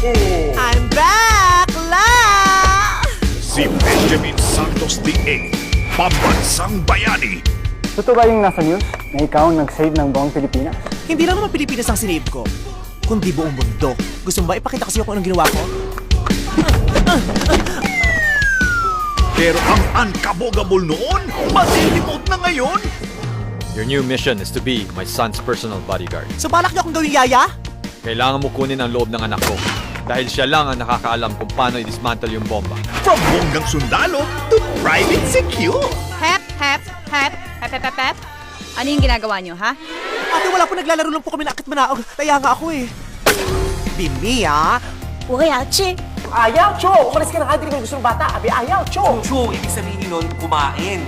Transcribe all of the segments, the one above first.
I'm back! La! Si Benjamin Santos D.A., pambansang bayani. Totoo ba yung nasa news na ikaw ang nag-save ng buong Pilipinas? Hindi lang naman Pilipinas ang sinave ko, kundi buong mundo. Gusto mo ba ipakita ko sa'yo kung anong ginawa ko? Pero ang unkabogable noon, malilimot na ngayon. Your new mission is to be my son's personal bodyguard. So balak niyo akong gawing yaya? Kailangan mo kunin ang loob ng anak ko dahil siya lang ang nakakaalam kung paano i-dismantle yung bomba. From bonggang sundalo to private secure. Hep, hep, hep, hep, hep, hep, hep. Ano yung ginagawa nyo, ha? Ate, wala po, naglalaro lang po kami na akit manaog. Kaya nga ako eh. Bimia? Ayaw, Cho! Umalis ka na nga, hindi ko gusto ng bata. Abi, ayaw, Cho! Chu, ibig sabihin nun, kumain.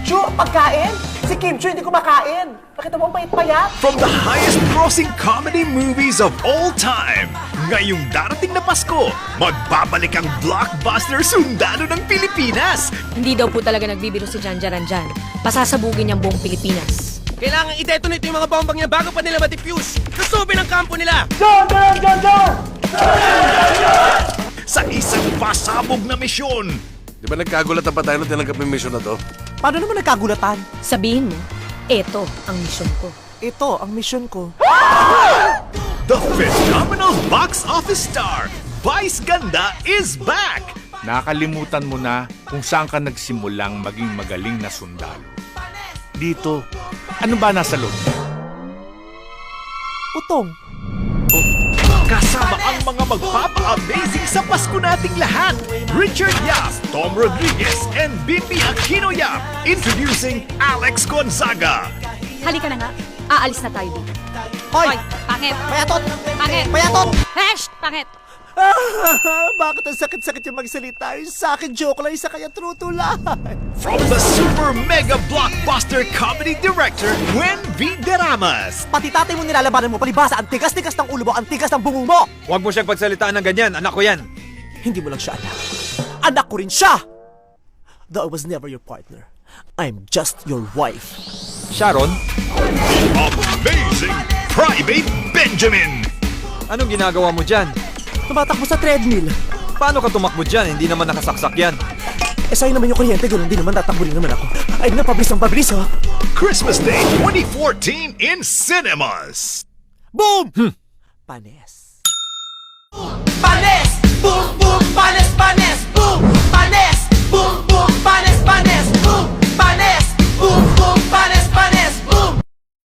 Cho, pagkain? Si Kim Cho hindi kumakain. Bakit mo ang payat-payat? From the highest grossing comedy movies of all time, ngayong darating na Pasko, magbabalik ang blockbuster sundalo ng Pilipinas. Hindi daw po talaga nagbibiro si Jan Jaranjan. Pasasabugin niyang buong Pilipinas. Kailangan i-detonate yung mga bombang niya bago pa nila ma-defuse. Susubin ang kampo nila! Sa isang pasabog na misyon, Di ba nagkagulatan pa tayo nung tinanggap yung mission na to? Paano naman nagkagulatan? Sabihin mo, eto ang misyon ko. Ito ang mission ko. the phenomenal box office star, Vice Ganda is back. Nakalimutan mo na kung saan ka nagsimulang maging magaling na sundalo. Dito, ano ba nasa loob? Utong. Kasama ang mga magpapa-amazing sa Pasko nating lahat. Richard Yap, Tom Rodriguez, and Bimbi Aquino Yap. Introducing Alex Gonzaga. Halika na nga. Aalis na tayo dito. Hoy! Pangit! Payatot! Pangit! Payatot! Hesh! Pangit! Bakit ang sakit-sakit yung magsalita? Yung sa akin joke lang, isa kaya true to life. From the super mega blockbuster comedy director, Gwen V. Deramas. Pati tatay mo nilalabanan mo, palibasa, ang tigas-tigas ng ulo mo, ang tigas ng bungo mo. Huwag mo siyang pagsalitaan ng ganyan, anak ko yan. Hindi mo lang siya anak. Anak ko rin siya! Though I was never your partner, I'm just your wife. Sharon, Amazing Private Benjamin. anong ginagawa mo dyan? Tumatakbo sa treadmill. Paano ka tumakbo dyan? Hindi naman nakasaksak yan. Eh sa'yo naman yung kuryente, ganoon din naman, tatakbo rin naman ako. Ay na, pabilis ang pabilis, ha? Christmas Day 2014 in cinemas. Boom! Panes. Panes! Boom, boom, panes, panes! Boom! Panes! Boom, boom, panes, panes!